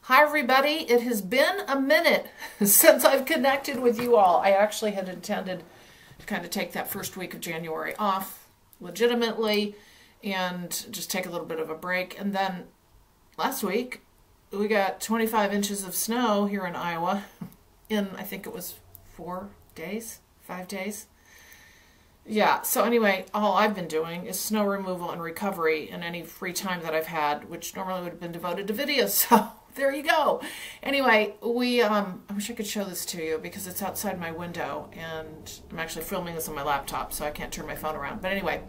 Hi everybody, it has been a minute since I've connected with you all. I actually had intended to kind of take that first week of January off legitimately and just take a little bit of a break. And then last week we got 25 inches of snow here in Iowa in, I think it was 5 days. Yeah, so anyway, all I've been doing is snow removal and recovery in any free time that I've had, which normally would have been devoted to videos, so there you go. Anyway, I wish I could show this to you because it's outside my window, and I'm actually filming this on my laptop, so I can't turn my phone around. But anyway,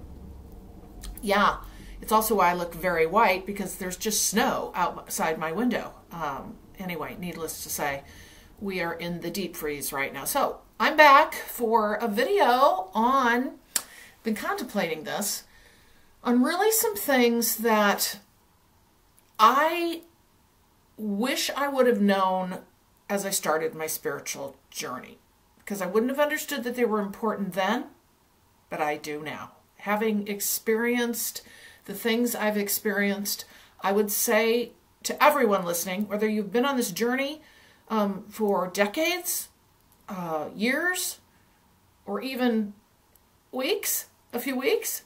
yeah, it's also why I look very white, because there's just snow outside my window. Anyway, needless to say, we are in the deep freeze right now. So I'm back for a video on, been contemplating this, on really some things that I wish I would have known as I started my spiritual journey, because I wouldn't have understood that they were important then, but I do now. Having experienced the things I've experienced, I would say to everyone listening, whether you've been on this journey for decades, years, or even weeks, a few weeks,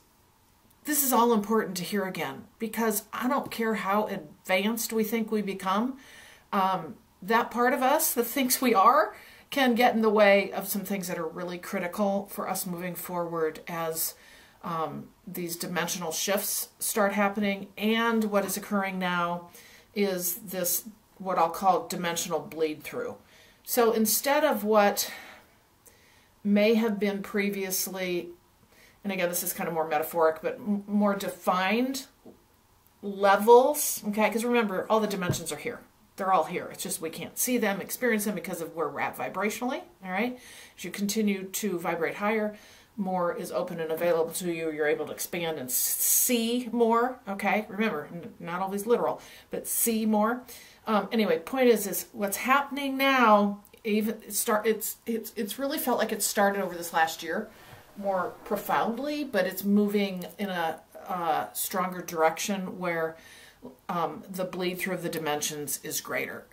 this is all important to hear again, because I don't care how advanced we think we become, that part of us that thinks we are can get in the way of some things that are really critical for us moving forward as these dimensional shifts start happening. And what is occurring now is this, what I'll call dimensional bleed through. So instead of what may have been previously, and again, this is kind of more metaphoric, but more defined levels, okay? Because remember, all the dimensions are here. They're all here. It's just we can't see them, experience them because of where we're at vibrationally, all right? As you continue to vibrate higher, more is open and available to you. You're able to expand and see more, okay? Remember, not always literal, but see more. Anyway, point is what's happening now, it's really felt like it started over this last year more profoundly, but it's moving in a stronger direction where the bleed through of the dimensions is greater.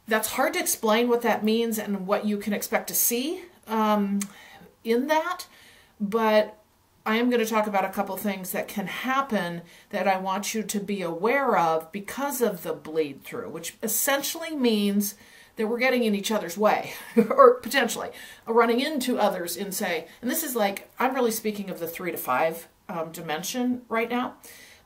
That's hard to explain what that means and what you can expect to see in that, but I am going to talk about a couple things that can happen that I want you to be aware of because of the bleed through, which essentially means that we're getting in each other's way, or potentially running into others in, say, and this is like, I'm really speaking of the 3 to 5 dimension right now,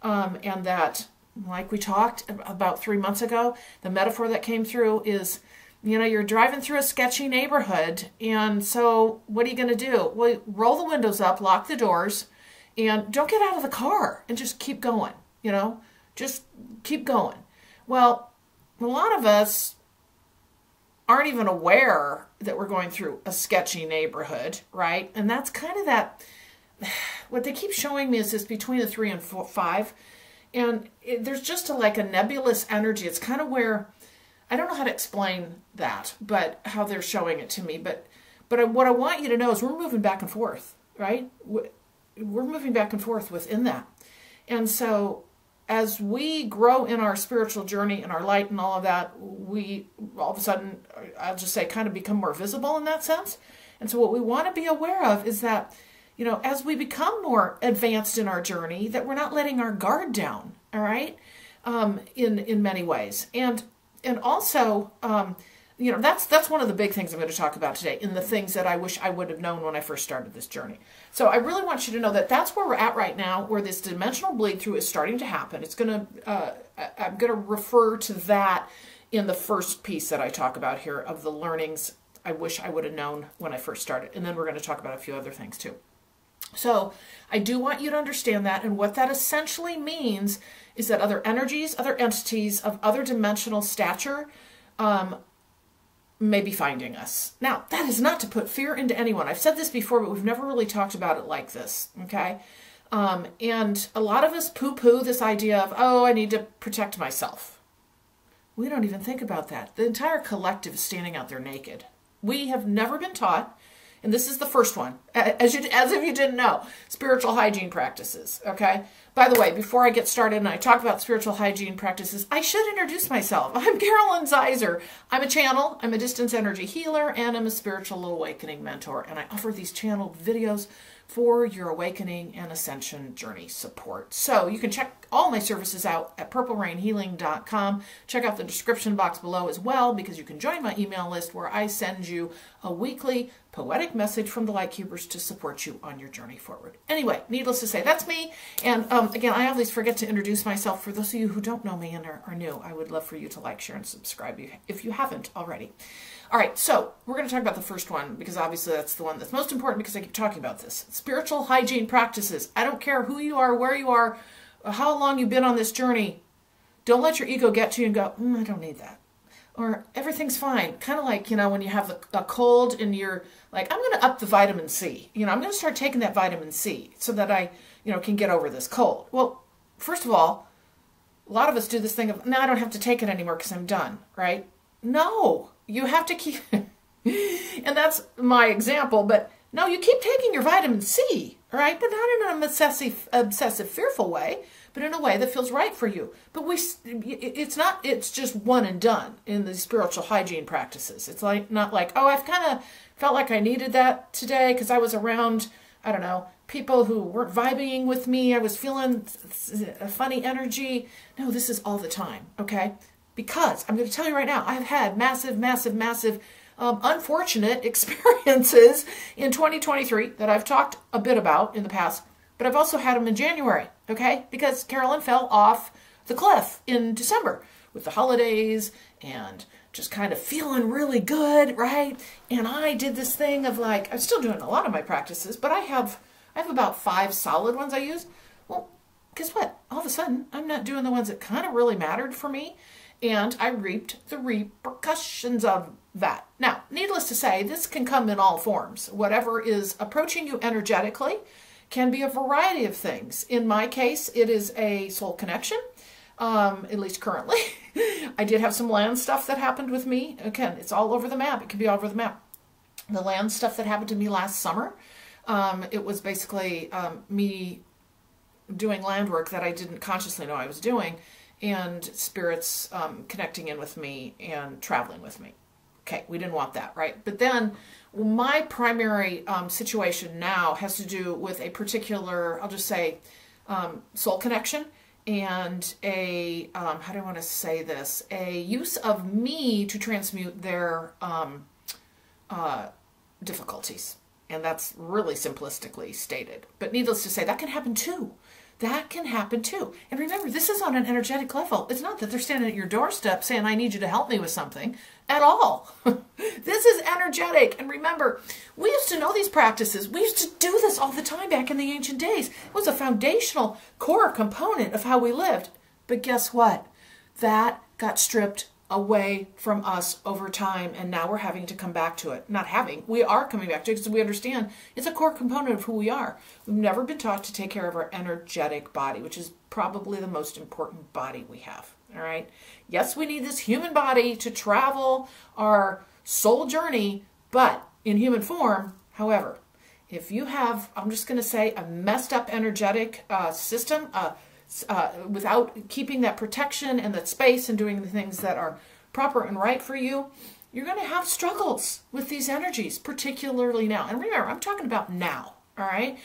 and that, like we talked about 3 months ago, the metaphor that came through is, you know, you're driving through a sketchy neighborhood, and so what are you going to do? Well, roll the windows up, lock the doors, and don't get out of the car, and just keep going, you know, just keep going. Well, a lot of us aren't even aware that we're going through a sketchy neighborhood, right? And that's kind of that, what they keep showing me is this between the 3 and 5, and there's just like a nebulous energy. It's kind of where, I don't know how to explain that, but how they're showing it to me. But what I want you to know is we're moving back and forth, right? We're moving back and forth within that. And so as we grow in our spiritual journey and our light and all of that, we all of a sudden, I'll just say, kind of become more visible in that sense. And so what we want to be aware of is that, you know, as we become more advanced in our journey, that we're not letting our guard down, all right, in many ways. And also, you know, that's one of the big things I'm going to talk about today, in the things that I wish I would have known when I first started this journey. So I really want you to know that that's where we're at right now, where this dimensional bleed through is starting to happen. It's going to, I'm going to refer to that in the first piece that I talk about here of the learnings I wish I would have known when I first started. And then we're going to talk about a few other things too. So I do want you to understand that, and what that essentially means is that other energies, other entities of other dimensional stature may be finding us. Now, that is not to put fear into anyone. I've said this before, but we've never really talked about it like this, okay? And a lot of us poo-poo this idea of, oh, I need to protect myself. We don't even think about that. The entire collective is standing out there naked. We have never been taught, And this is the first one, as if you didn't know, spiritual hygiene practices, okay? By the way, before I get started and I talk about spiritual hygiene practices, I should introduce myself. I'm Carolyn Zaiser. I'm a channel, I'm a distance energy healer, and I'm a spiritual awakening mentor. And I offer these channeled videos for your awakening and ascension journey support. So you can check all my services out at purplerainhealing.com. Check out the description box below as well, because you can join my email list where I send you a weekly poetic message from the Light Keepers to support you on your journey forward. Anyway, needless to say, that's me. And again, I always forget to introduce myself. For those of you who don't know me and are new, I would love for you to like, share, and subscribe if you haven't already. All right, so we're going to talk about the first one, because obviously that's the one that's most important, because I keep talking about this. Spiritual hygiene practices. I don't care who you are, where you are, how long you've been on this journey. Don't let your ego get to you and go, I don't need that. Or everything's fine. Kind of like, when you have a cold and you're like, I'm going to up the vitamin C. I'm going to start taking that vitamin C so that I, can get over this cold. Well, first of all, a lot of us do this thing of, no, I don't have to take it anymore because I'm done, right? No, you have to keep, and that's my example, but no, you keep taking your vitamin C, right? But not in an obsessive, fearful way, but in a way that feels right for you. But it's just one and done in the spiritual hygiene practices. It's not like, oh, I've kind of felt like I needed that today because I was around, I don't know, people who weren't vibing with me. I was feeling a funny energy. No, this is all the time, okay? Because I'm going to tell you right now, I've had massive, unfortunate experiences in 2023 that I've talked a bit about in the past, but I've also had them in January, okay? Because Carolyn fell off the cliff in December with the holidays and just kind of feeling really good, right? And I did this thing of like, I'm still doing a lot of my practices, but I have about 5 solid ones I use. Well, guess what? All of a sudden, I'm not doing the ones that kind of really mattered for me. And I reaped the repercussions of that. Now, needless to say, this can come in all forms. Whatever is approaching you energetically can be a variety of things. In my case, it is a soul connection, at least currently. I did have some land stuff that happened with me. Again, it's all over the map. It can be all over the map. The land stuff that happened to me last summer, it was basically me doing land work that I didn't consciously know I was doing, and spirits connecting in with me and traveling with me. Okay, we didn't want that, right? But then my primary situation now has to do with a particular, I'll just say, soul connection and a, how do I want to say this, a use of me to transmute their difficulties. And that's really simplistically stated. But needless to say, that can happen too. That can happen too. And remember, this is on an energetic level. It's not that they're standing at your doorstep saying, I need you to help me with something at all. This is energetic. And remember, we used to know these practices. We used to do this all the time back in the ancient days. It was a foundational core component of how we lived. But guess what? That got stripped away from us over time, and now we're having to come back to it. Not having, we are coming back to it because we understand it's a core component of who we are. We've never been taught to take care of our energetic body, which is probably the most important body we have. All right. Yes, we need this human body to travel our soul journey, but in human form. However, if you have, I'm just going to say, a messed up energetic system, without keeping that protection and that space and doing the things that are proper and right for you, you're going to have struggles with these energies, particularly now. And remember, I'm talking about now, all right?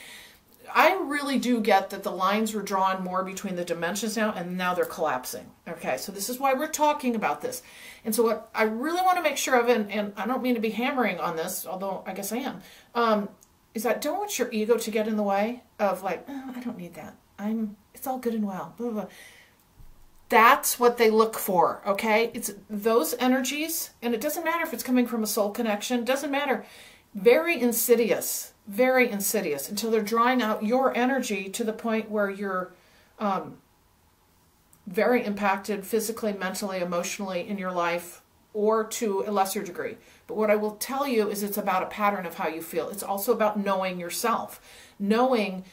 I really do get that the lines were drawn more between the dimensions now, and now they're collapsing. Okay, so this is why we're talking about this. And so what I really want to make sure of, and I don't mean to be hammering on this, although I guess I am, is that don't want your ego to get in the way of like, oh, I don't need that. It's all good and well. Blah, blah, blah. That's what they look for, okay? It's those energies, and it doesn't matter if it's coming from a soul connection. It doesn't matter. Very insidious until they're drawing out your energy to the point where you're very impacted physically, mentally, emotionally in your life, or to a lesser degree. But what I will tell you is it's about a pattern of how you feel. It's also about knowing yourself, knowing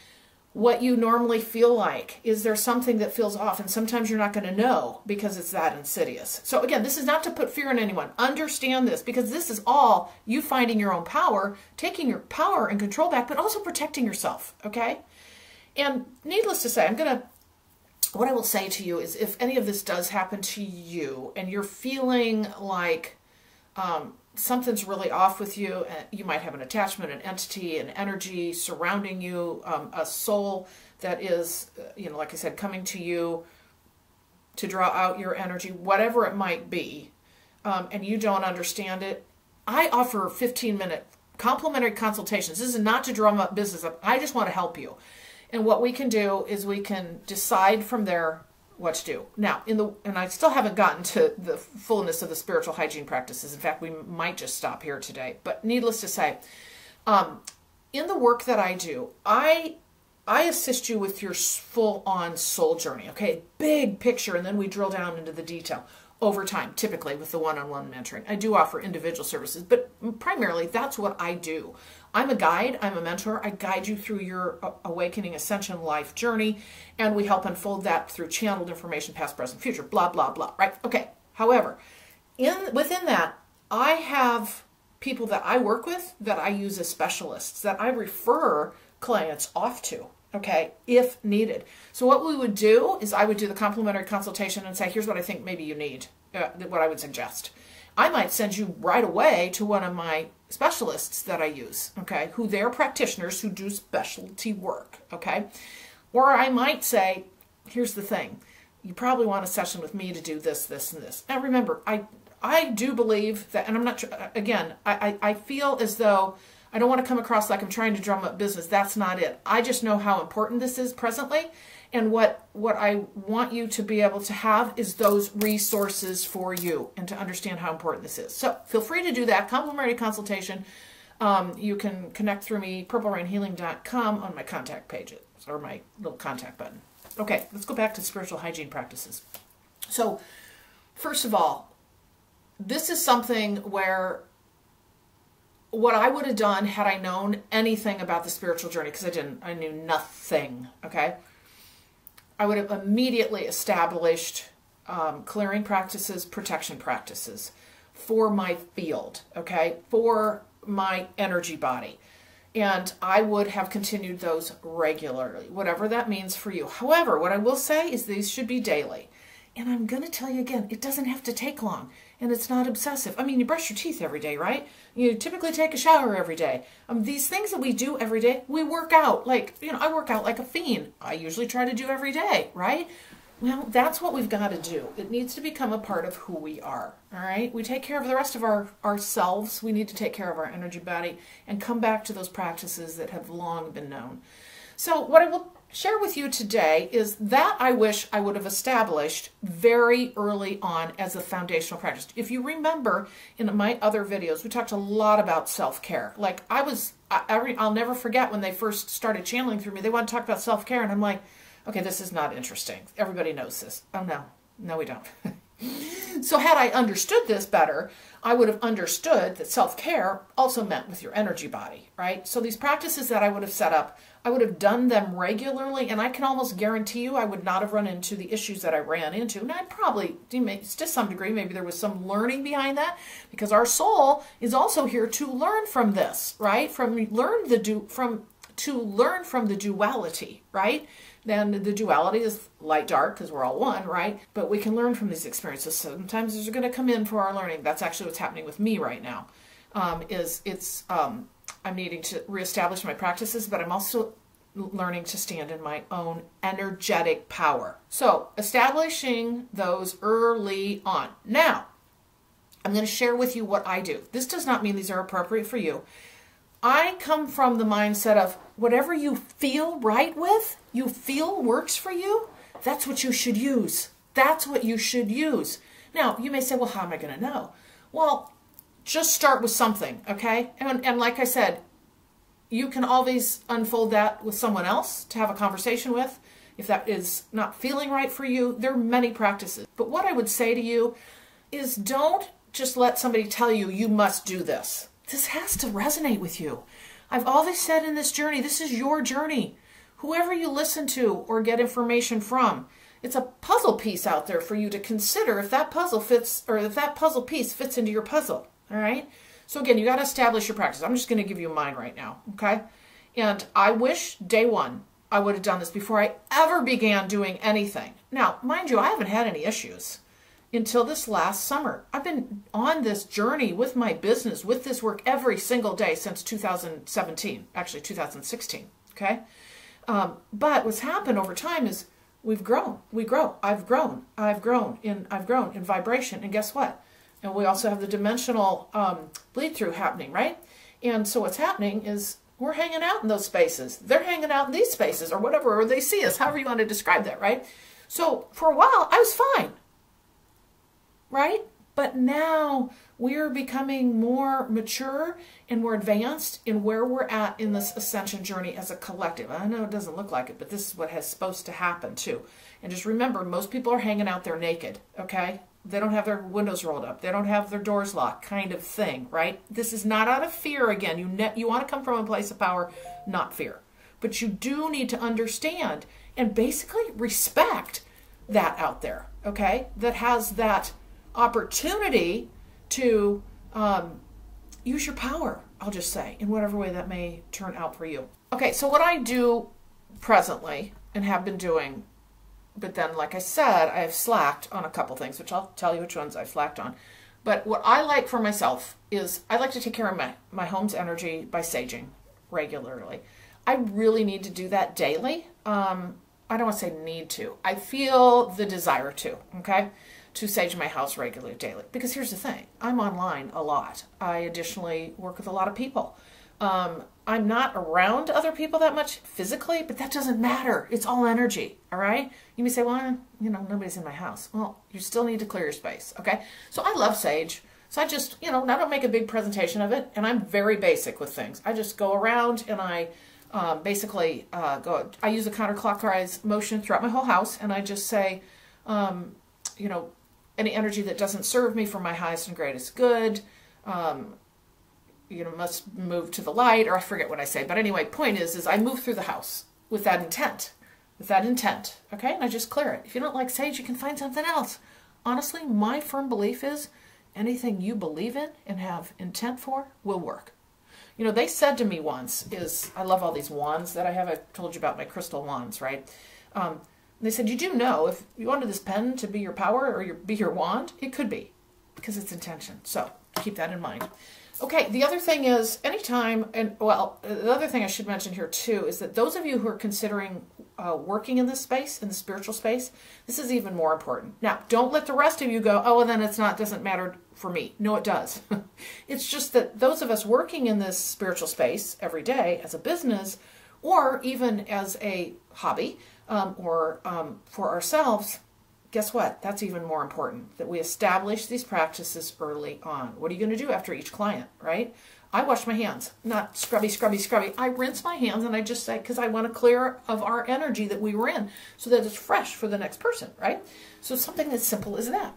what you normally feel like? Is there something that feels off? And sometimes you're not going to know because it's that insidious. So again, this is not to put fear in anyone. Understand this, because this is all you finding your own power, taking your power and control back, but also protecting yourself, okay? And needless to say, what I will say to you is, if any of this does happen to you and you're feeling like something's really off with you, you might have an attachment, an entity, an energy surrounding you, a soul that is, like I said, coming to you to draw out your energy, whatever it might be, and you don't understand it, I offer 15-minute complimentary consultations. This is not to drum up business up. I just want to help you. And what we can do is we can decide from there what to do. Now, and I still haven't gotten to the fullness of the spiritual hygiene practices. In fact, we might just stop here today. But needless to say, in the work that I do, I assist you with your full-on soul journey, okay? Big picture, and then we drill down into the detail over time, typically with the one-on-one mentoring. I do offer individual services, but primarily that's what I do. I'm a guide, I'm a mentor. I guide you through your awakening ascension life journey, and we help unfold that through channeled information, past, present, future, blah, blah, blah, right? Okay, however, within that, I have people that I work with that I use as specialists, that I refer clients off to, okay, if needed. So what we would do is I would do the complimentary consultation and say, here's what I think maybe you need, what I would suggest. I might send you right away to one of my specialists that I use, okay, who they're practitioners who do specialty work, okay? Or I might say, here's the thing, you probably want a session with me to do this, this, and this. Now remember, I do believe that, and I'm not, again, I feel as though I don't want to come across like I'm trying to drum up business. That's not it. I just know how important this is presently. And what I want you to be able to have is those resources for you and to understand how important this is. So feel free to do that. Complimentary consultation. You can connect through me, purplerainhealing.com, on my contact page, or my little contact button. Okay, let's go back to spiritual hygiene practices. So first of all, this is something where what I would have done had I known anything about the spiritual journey, because I didn't, I knew nothing, okay? I would have immediately established clearing practices, protection practices for my field, okay, for my energy body. And I would have continued those regularly, whatever that means for you. However, what I will say is these should be daily. And I'm going to tell you again, it doesn't have to take long, and it's not obsessive. I mean, you brush your teeth every day, right? You typically take a shower every day. These things that we do every day, we work out. Like, I work out like a fiend. I usually try to do every day, right? Well, that's what we've got to do. It needs to become a part of who we are, all right? We take care of the rest of ourselves. We need to take care of our energy body and come back to those practices that have long been known. So what I will share with you today is that I wish I would have established very early on as a foundational practice. If you remember in my other videos, we talked a lot about self-care. Like I'll never forget when they first started channeling through me, they want to talk about self-care, and I'm like, okay, this is not interesting. Everybody knows this. Oh no, we don't. So had I understood this better, I would have understood that self-care also meant with your energy body, right? So these practices that I would have set up, I would have done them regularly, and I can almost guarantee you I would not have run into the issues that I ran into. And I'd probably, to some degree, maybe there was some learning behind that, because our soul is also here to learn from this, right? To learn from the duality, right? Then the duality is light, dark, because we're all one, right? But we can learn from these experiences. Sometimes these are going to come in for our learning. That's actually what's happening with me right now. I'm needing to reestablish my practices, but I'm also learning to stand in my own energetic power. So establishing those early on. Now, I'm going to share with you what I do. This does not mean these are appropriate for you. I come from the mindset of whatever you feel right with, you feel works for you, that's what you should use. That's what you should use. Now, you may say, well, how am I going to know? Well, just start with something, okay? And like I said, you can always unfold that with someone else to have a conversation with. If that is not feeling right for you, there are many practices. But what I would say to you is don't just let somebody tell you, you must do this. This has to resonate with you. I've always said in this journey, this is your journey. whoever you listen to or get information from. It's a puzzle piece out there for you to consider if that puzzle fits, or if that puzzle piece fits into your puzzle. All right. So again, you got to establish your practice. I'm just going to give you mine right now. Okay. And I wish day one I would have done this before I ever began doing anything. Now, mind you, I haven't had any issues until this last summer. I've been on this journey with my business, with this work every single day since 2017, actually 2016. Okay. But what's happened over time is we've grown, we grow, I've grown in vibration. And guess what? And we also have the dimensional bleed through happening, right? And so what's happening is we're hanging out in those spaces. They're hanging out in these spaces or whatever, or they see us, however you want to describe that, right? So for a while, I was fine, right? But now we're becoming more mature and more advanced in where we're at in this ascension journey as a collective. I know it doesn't look like it, but this is what has supposed to happen too. And just remember, most people are hanging out there naked, okay? They don't have their windows rolled up. They don't have their doors locked, kind of thing, right? This is not out of fear again. You want to come from a place of power, not fear. But you do need to understand and basically respect that out there, okay? That has that opportunity to use your power, I'll just say, in whatever way that may turn out for you. Okay, so what I do presently and have been doing, but then, like I said, I have slacked on a couple things, which I'll tell you which ones I've slacked on. But what I like for myself is I like to take care of my home's energy by saging regularly. I really need to do that daily. I don't want to say need to. I feel the desire to, okay, to sage my house regularly, daily. Because here's the thing. I'm online a lot. I additionally work with a lot of people. I'm not around other people that much physically, but that doesn't matter. It's all energy, all right? You may say, well, you know, nobody's in my house. Well, you still need to clear your space, okay? So I love sage. So I just, you know, I don't make a big presentation of it, and I'm very basic with things. I just go around and I basically I use a counterclockwise motion throughout my whole house, and I just say, you know, any energy that doesn't serve me for my highest and greatest good, you know, must move to the light, or I forget what I say. But anyway, point is I move through the house with that intent, okay? And I just clear it. If you don't like sage, you can find something else. Honestly, my firm belief is anything you believe in and have intent for will work. You know, they said to me once I love all these wands that I have. I told you about my crystal wands, right? They said, you do know if you wanted this pen to be your power or be your wand, it could be, because it's intention. So keep that in mind. Okay, the other thing is anytime, and well, the other thing I should mention here too is that those of you who are considering working in this space, in the spiritual space, this is even more important. Now, don't let the rest of you go, oh, well, then doesn't matter for me. No, it does. It's just that those of us working in this spiritual space every day as a business, or even as a hobby, or for ourselves, guess what? That's even more important, that we establish these practices early on. What are you going to do after each client, right? I wash my hands, not scrubby, scrubby, scrubby. I rinse my hands and I just say, because I want to clear of our energy that we were in so that it's fresh for the next person, right? So something as simple as that.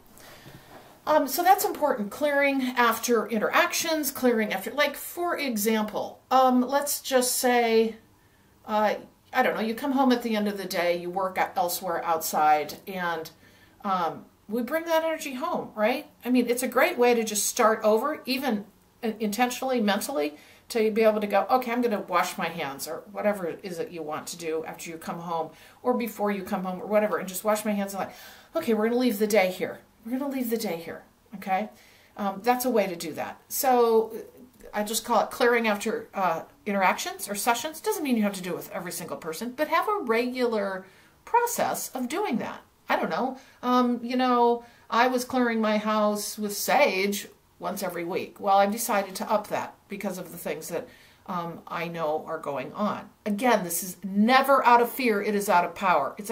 So that's important. Clearing after interactions, clearing after, like, for example, let's just say, I don't know, you come home at the end of the day, you work elsewhere outside, and we bring that energy home, right? I mean, it's a great way to just start over, even intentionally, mentally, to be able to go, okay, I'm going to wash my hands, or whatever it is that you want to do after you come home, or before you come home, or whatever, and just wash my hands and like, okay, we're going to leave the day here. We're going to leave the day here, okay? That's a way to do that. So I just call it clearing after interactions or sessions. Doesn't mean you have to do it with every single person, but have a regular process of doing that. I don't know. You know, I was clearing my house with sage once every week. Well, I've decided to up that because of the things that I know are going on. Again, this is never out of fear. It is out of power. It's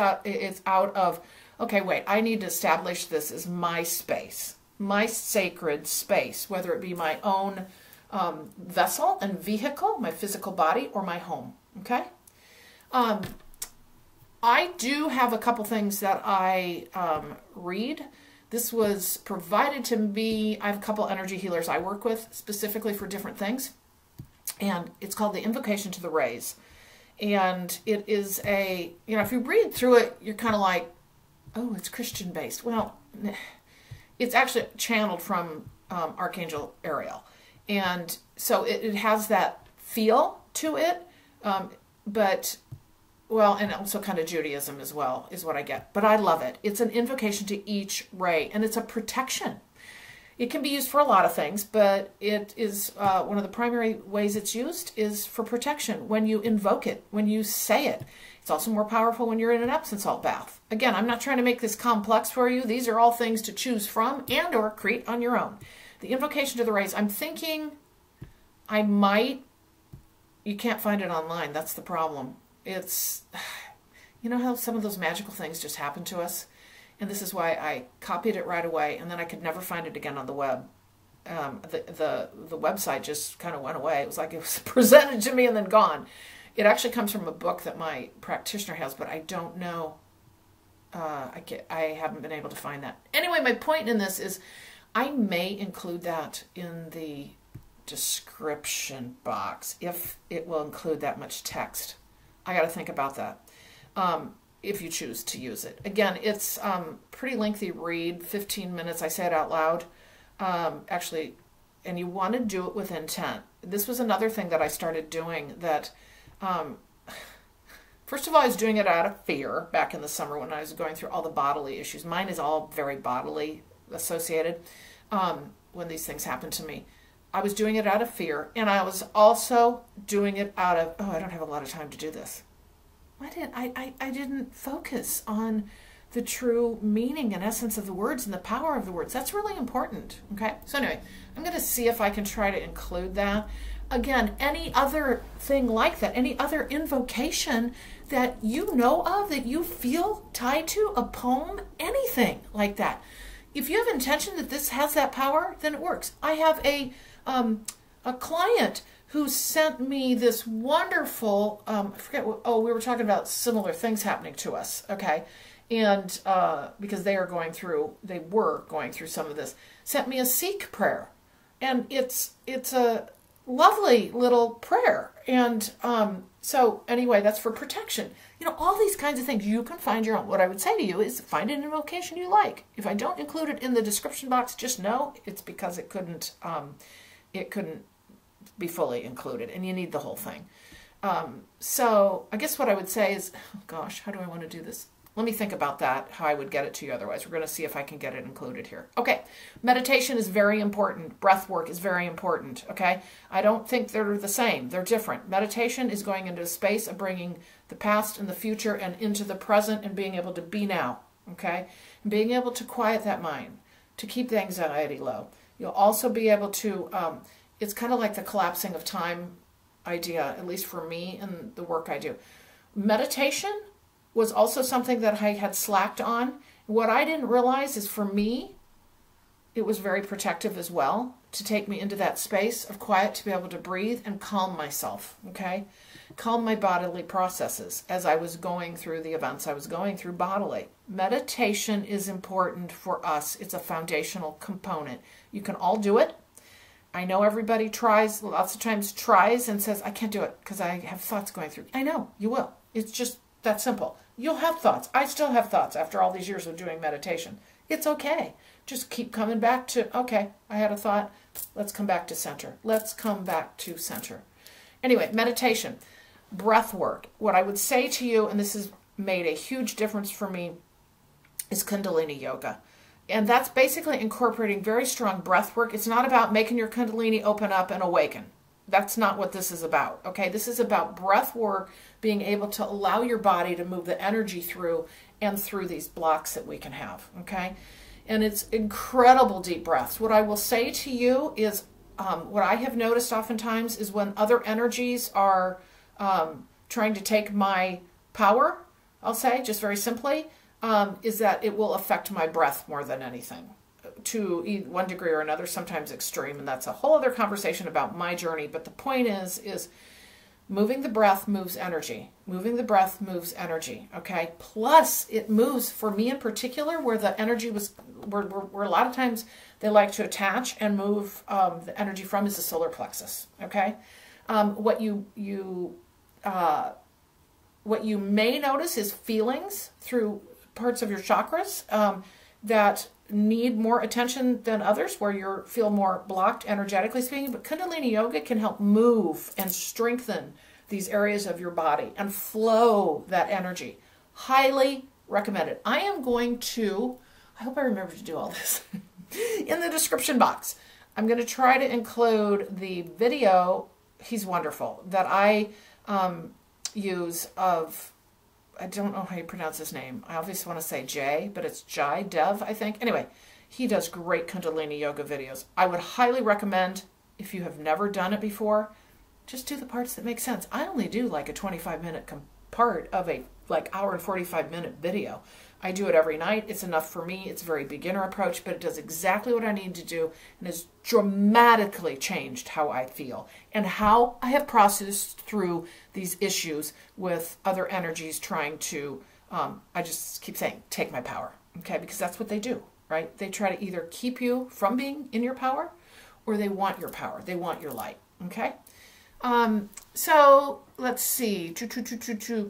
out of, okay, wait, I need to establish this as my space, my sacred space, whether it be my own vessel and vehicle, my physical body, or my home, okay? I do have a couple things that I read. This was provided to me. I have a couple energy healers I work with specifically for different things, and it's called the Invocation to the Rays. And it is a, if you read through it, you're kind of like, oh, it's Christian based. Well, it's actually channeled from Archangel Ariel. And so it has that feel to it, but, well, and also kind of Judaism as well is what I get. But I love it. It's an invocation to each ray, and it's a protection. It can be used for a lot of things, but it is one of the primary ways it's used is for protection when you invoke it, when you say it. It's also more powerful when you're in an Epsom salt bath. Again, I'm not trying to make this complex for you. These are all things to choose from and or create on your own. The invocation to the rays, I'm thinking I might, you can't find it online. That's the problem. It's, you know how some of those magical things just happen to us? And this is why I copied it right away, and then I could never find it again on the web. The website just kind of went away. It was like it was presented to me and then gone. It actually comes from a book that my practitioner has, but I don't know. I haven't been able to find that. Anyway, my point in this is I may include that in the description box if it will include that much text. I got to think about that. If you choose to use it. Again, it's pretty lengthy read, 15 minutes. I say it out loud. Actually, and you want to do it with intent. This was another thing that I started doing that, first of all, I was doing it out of fear back in the summer when I was going through all the bodily issues. Mine is all very bodily associated when these things happen to me. I was doing it out of fear, and I was also doing it out of, oh, I don't have a lot of time to do this. I didn't focus on the true meaning and essence of the words and the power of the words. That's really important, okay? So anyway, I'm going to see if I can try to include that. Again, any other thing like that, any other invocation that you know of, that you feel tied to, a poem, anything like that. If you have intention that this has that power, then it works. I have a client who sent me this wonderful, I forget what, oh, we were talking about similar things happening to us, okay? And because they were going through some of this, sent me a Sikh prayer. And it's a lovely little prayer. And so anyway, that's for protection. You know, all these kinds of things, you can find your own. What I would say to you is find an invocation you like. If I don't include it in the description box, just know it's because it couldn't be fully included, and you need the whole thing. So I guess what I would say is, oh gosh, how do I want to do this? Let me think about that, how I would get it to you otherwise. We're going to see if I can get it included here. Okay, meditation is very important. Breath work is very important, okay? I don't think they're the same. They're different. Meditation is going into a space of bringing the past and the future and into the present and being able to be now, okay? And being able to quiet that mind, to keep the anxiety low. You'll also be able to, it's kind of like the collapsing of time idea, at least for me and the work I do. Meditation was also something that I had slacked on. What I didn't realize is for me, it was very protective as well to take me into that space of quiet, to be able to breathe and calm myself, okay? Calm my bodily processes as I was going through the events I was going through bodily. Meditation is important for us. It's a foundational component. You can all do it. I know everybody tries, lots of times tries and says, I can't do it because I have thoughts going through. I know, you will. It's just that simple. You'll have thoughts. I still have thoughts after all these years of doing meditation. It's okay. Just keep coming back to, okay, I had a thought. Let's come back to center. Let's come back to center. Anyway, meditation, breath work. What I would say to you, and this has made a huge difference for me, is kundalini yoga. And that's basically incorporating very strong breath work. It's not about making your kundalini open up and awaken. That's not what this is about, okay? This is about breath work, being able to allow your body to move the energy through and through these blocks that we can have, okay? And it's incredible deep breaths. What I will say to you is what I have noticed oftentimes is when other energies are trying to take my power, I'll say, just very simply, is that it will affect my breath more than anything, to one degree or another, sometimes extreme, and that's a whole other conversation about my journey. But the point is moving the breath moves energy. Moving the breath moves energy, okay? Plus, it moves, for me in particular, where the energy was, where a lot of times they like to attach and move the energy from is the solar plexus, okay? What you what you may notice is feelings through parts of your chakras that need more attention than others, where you feel more blocked energetically speaking. But Kundalini Yoga can help move and strengthen these areas of your body and flow that energy. Highly recommended. I am going to, I hope I remember to do all this, in the description box. I'm going to try to include the video, he's wonderful, that I use of, I don't know how you pronounce his name. I obviously want to say Jay, but it's Jai Dev, I think. Anyway, he does great Kundalini Yoga videos. I would highly recommend, if you have never done it before, just do the parts that make sense. I only do like a 25-minute part of a hour and 45-minute video. I do it every night. It's enough for me. It's a very beginner approach, but it does exactly what I need to do and has dramatically changed how I feel and how I have processed through these issues with other energies trying to, I just keep saying, take my power, okay? Because that's what they do, right? They try to either keep you from being in your power or they want your power. They want your light, okay? So let's see,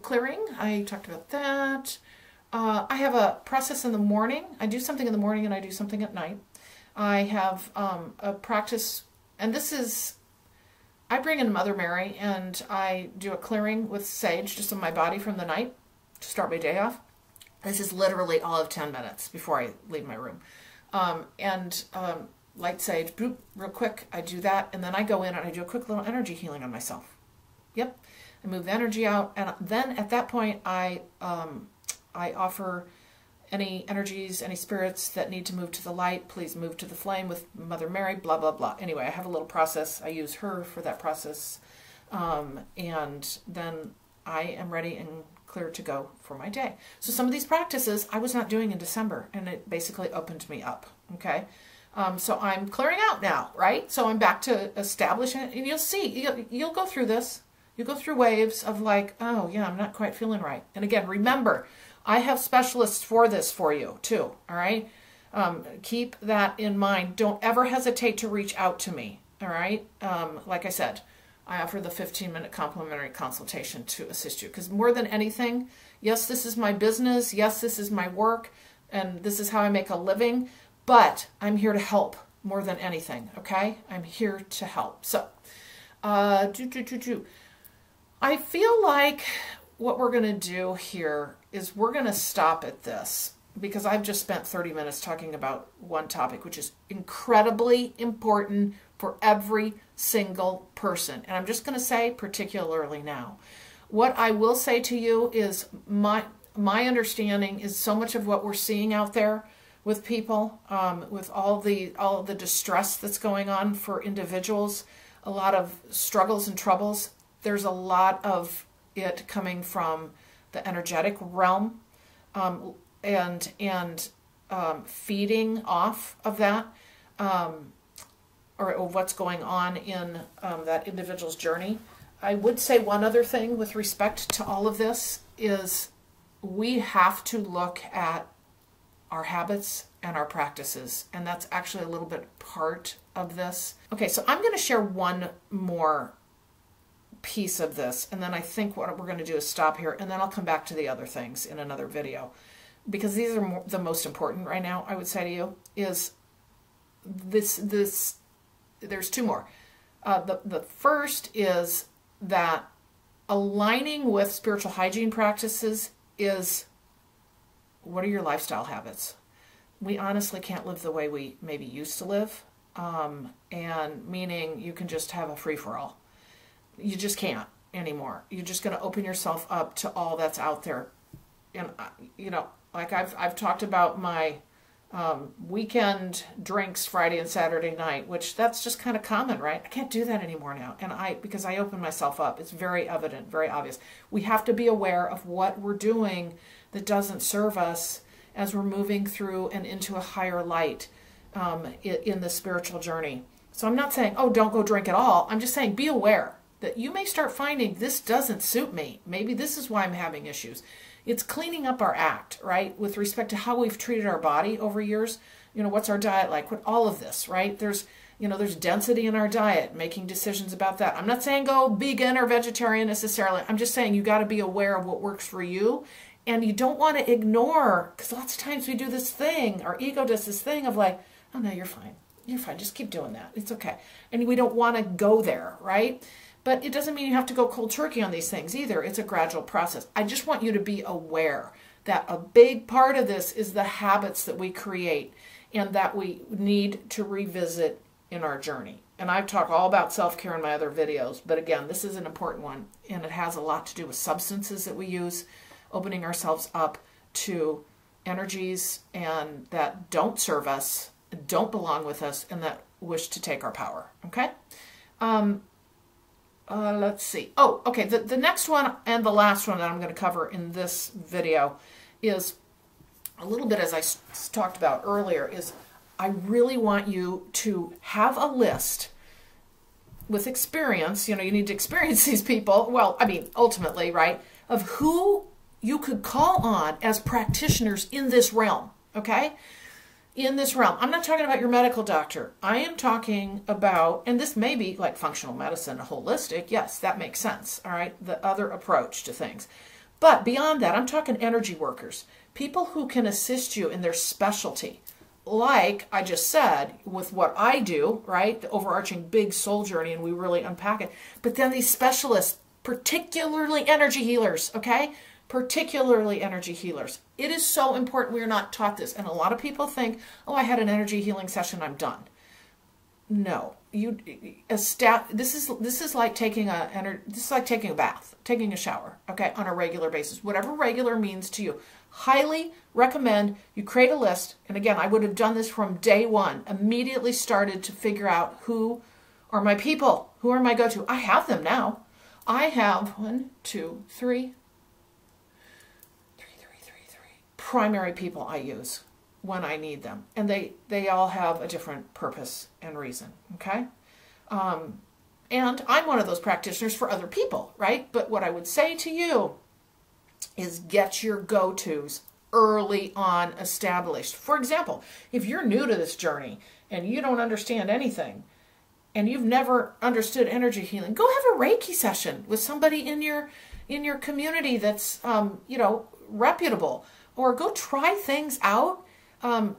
clearing, I talked about that. I have a process in the morning. I do something in the morning and I do something at night. I have a practice, and this is, I bring in Mother Mary and I do a clearing with sage just on my body from the night to start my day off. This is literally all of 10 minutes before I leave my room. Light sage, boop, real quick, I do that, and then I go in and I do a quick little energy healing on myself. Yep, I move the energy out, and then at that point I offer any energies, any spirits that need to move to the light, please move to the flame with Mother Mary, blah, blah, blah. Anyway, I have a little process. I use her for that process, and then I am ready and clear to go for my day. So some of these practices I was not doing in December, and it basically opened me up, okay? So I'm clearing out now, right? So I'm back to establishing it, and you'll see, you'll go through this. You go through waves of like, oh yeah, I'm not quite feeling right. And again, remember, I have specialists for this for you too, all right? Keep that in mind. Don't ever hesitate to reach out to me, all right? Like I said, I offer the 15-minute complimentary consultation to assist you, because more than anything, yes, this is my business, yes, this is my work, and this is how I make a living, but I'm here to help more than anything, okay? I'm here to help. So, I feel like what we're going to do here is we're going to stop at this, because I've just spent 30 minutes talking about one topic, which is incredibly important for every single person. And I'm just going to say, particularly now, what I will say to you is my understanding is so much of what we're seeing out there with people, with all the distress that's going on for individuals, a lot of struggles and troubles. There's a lot of it coming from the energetic realm, and feeding off of that, or what's going on in that individual's journey. I would say one other thing with respect to all of this is we have to look at our habits and our practices, and that's actually a little bit part of this. Okay, so I'm going to share one more piece of this, and then I think what we're going to do is stop here, and then I'll come back to the other things in another video, because these are the most important right now. I would say to you is this there's two more. The first is that aligning with spiritual hygiene practices is, what are your lifestyle habits? We honestly can't live the way we maybe used to live, and meaning you can just have a free-for-all. You just can't anymore. You're just going to open yourself up to all that's out there. And, you know, like I've talked about my weekend drinks Friday and Saturday night, which that's just kind of common, right? I can't do that anymore now. And because I open myself up, it's very evident, very obvious. We have to be aware of what we're doing that doesn't serve us as we're moving through and into a higher light in the spiritual journey. So I'm not saying, oh, don't go drink at all. I'm just saying be aware that you may start finding this doesn't suit me. Maybe this is why I'm having issues. It's cleaning up our act, right? With respect to how we've treated our body over years. You know, what's our diet like? What all of this, right? You know, there's density in our diet, making decisions about that. I'm not saying go vegan or vegetarian necessarily. I'm just saying you got to be aware of what works for you. And you don't want to ignore, because lots of times we do this thing, our ego does this thing of like, oh no, you're fine. You're fine. Just keep doing that. It's okay. And we don't want to go there, right? But it doesn't mean you have to go cold turkey on these things either. It's a gradual process. I just want you to be aware that a big part of this is the habits that we create and that we need to revisit in our journey. And I've talked all about self-care in my other videos, but again, this is an important one, and it has a lot to do with substances that we use, opening ourselves up to energies and that don't serve us, don't belong with us, and that wish to take our power. Okay? Let's see. Oh, okay. The next one and the last one that I'm going to cover in this video is a little bit, as I talked about earlier, is I really want you to have a list with experience. You know, you need to experience these people. Well, I mean, ultimately, right, of who you could call on as practitioners in this realm, okay? In this realm. I'm not talking about your medical doctor. I am talking about, and this may be like functional medicine, holistic. Yes, that makes sense, all right? The other approach to things. But beyond that, I'm talking energy workers, people who can assist you in their specialty. Like I just said, with what I do, right? The overarching big soul journey, and we really unpack it. But then these specialists, particularly energy healers, okay? Particularly energy healers. It is so important we are not taught this. And a lot of people think, oh, I had an energy healing session, I'm done. No. This is like taking a bath, taking a shower, okay, on a regular basis. Whatever regular means to you. Highly recommend you create a list. And again, I would have done this from day one. Immediately started to figure out who are my people, who are my go-to. I have them now. I have 1, 2, 3 primary people I use when I need them. And they all have a different purpose and reason, okay? And I'm one of those practitioners for other people, right? But what I would say to you is get your go-tos early on established. For example, if you're new to this journey and you don't understand anything and you've never understood energy healing, go have a Reiki session with somebody in your community that's you know, reputable. Or go try things out. Go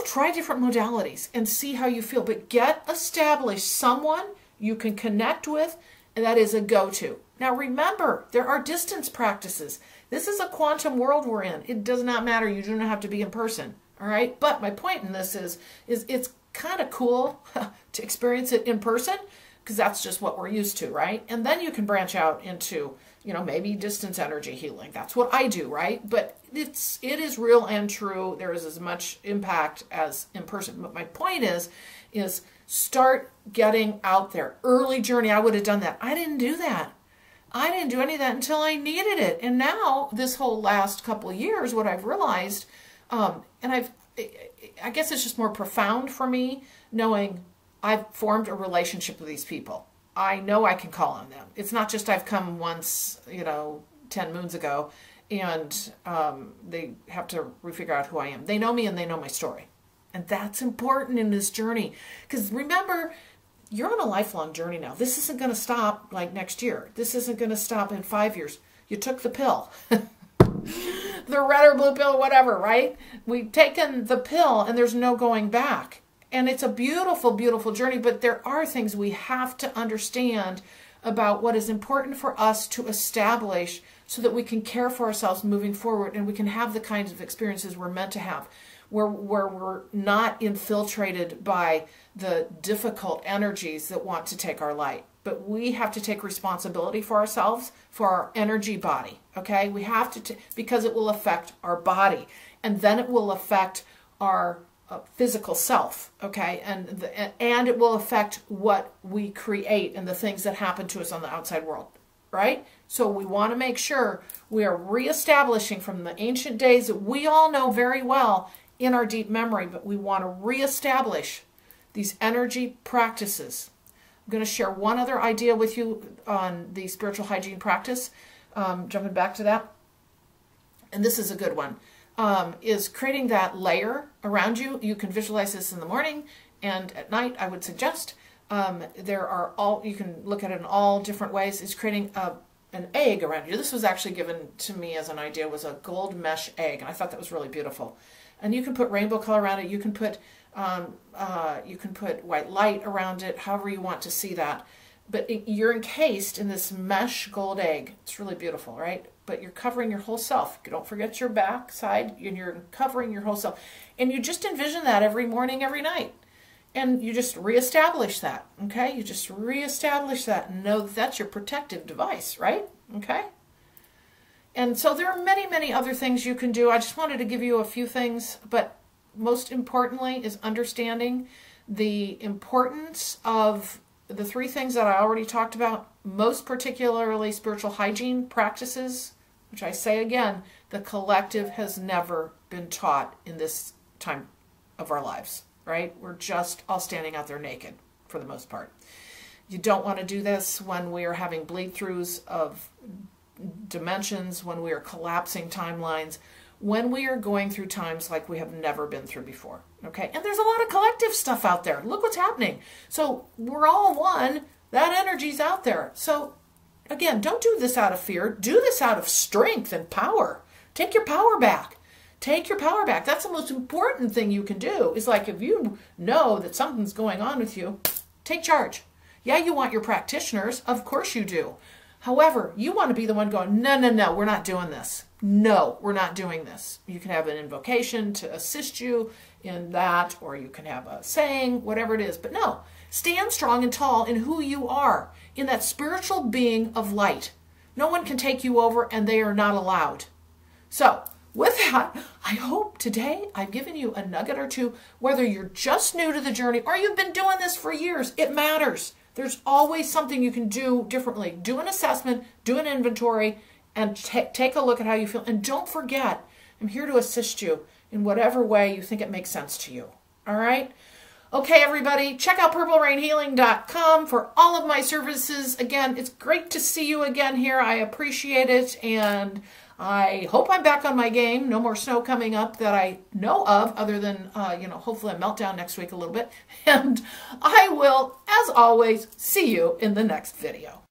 try different modalities and see how you feel. But get established someone you can connect with, and that is a go-to. Now remember, there are distance practices. This is a quantum world we're in. It does not matter. You do not have to be in person. All right? But my point in this is it's kind of cool to experience it in person, because that's just what we're used to, right? And then you can branch out into, you know, maybe distance energy healing. That's what I do, right? But it is real and true. There is as much impact as in person. But my point is start getting out there. Early journey, I would have done that. I didn't do that. I didn't do any of that until I needed it. And now, this whole last couple of years, what I've realized, and I guess it's just more profound for me, knowing I've formed a relationship with these people. I know I can call on them. It's not just I've come once, you know, 10 moons ago, and they have to refigure out who I am. They know me and they know my story. And that's important in this journey. Because remember, you're on a lifelong journey now. This isn't going to stop like next year. This isn't going to stop in 5 years. You took the pill. The red or blue pill, whatever, right? We've taken the pill and there's no going back. And it's a beautiful, beautiful journey, but there are things we have to understand about what is important for us to establish so that we can care for ourselves moving forward and we can have the kinds of experiences we're meant to have, where we're not infiltrated by the difficult energies that want to take our light. But we have to take responsibility for ourselves, for our energy body, okay? We have to, because it will affect our body, and then it will affect our physical self, okay, and it will affect what we create and the things that happen to us on the outside world, right? So we want to make sure we are reestablishing from the ancient days that we all know very well in our deep memory, but we want to reestablish these energy practices. I'm going to share one other idea with you on the spiritual hygiene practice, jumping back to that, and this is a good one. Is creating that layer around you. You can visualize this in the morning, And at night, I would suggest you can look at it in all different ways. It's creating an egg around you. This was actually given to me as an idea, was a gold mesh egg, and I thought that was really beautiful. And you can put rainbow color around it. You can put white light around it, however you want to see that. But you're encased in this mesh gold egg. It's really beautiful, right? But you're covering your whole self. Don't forget your back side, and you're covering your whole self. And you just envision that every morning, every night. And you just reestablish that, okay? You just reestablish that and know that that's your protective device, right? Okay? And so there are many, many other things you can do. I just wanted to give you a few things, but most importantly is understanding the importance of the three things that I already talked about, most particularly spiritual hygiene practices, which I say again, the collective has never been taught in this time of our lives, right? We're just all standing out there naked for the most part. You don't want to do this when we are having bleed-throughs of dimensions, when we are collapsing timelines, when we are going through times like we have never been through before, okay? And there's a lot of collective stuff out there. Look what's happening. So we're all one. That energy's out there. So again, don't do this out of fear. Do this out of strength and power. Take your power back. Take your power back. That's the most important thing you can do. Is like if you know that something's going on with you, take charge. Yeah, you want your practitioners. Of course you do. However, you want to be the one going, no, no, no, we're not doing this. No, we're not doing this. You can have an invocation to assist you in that, or you can have a saying, whatever it is. But no, stand strong and tall in who you are, in that spiritual being of light. No one can take you over, and they are not allowed. So, with that, I hope today I've given you a nugget or two, whether you're just new to the journey or you've been doing this for years. It matters. There's always something you can do differently. Do an assessment, do an inventory, and take a look at how you feel. And don't forget, I'm here to assist you in whatever way you think it makes sense to you. All right? Okay, everybody, check out purplerainhealing.com for all of my services. Again, it's great to see you again here. I appreciate it, and I hope I'm back on my game. No more snow coming up that I know of, other than, hopefully a meltdown next week a little bit. And I will, as always, see you in the next video.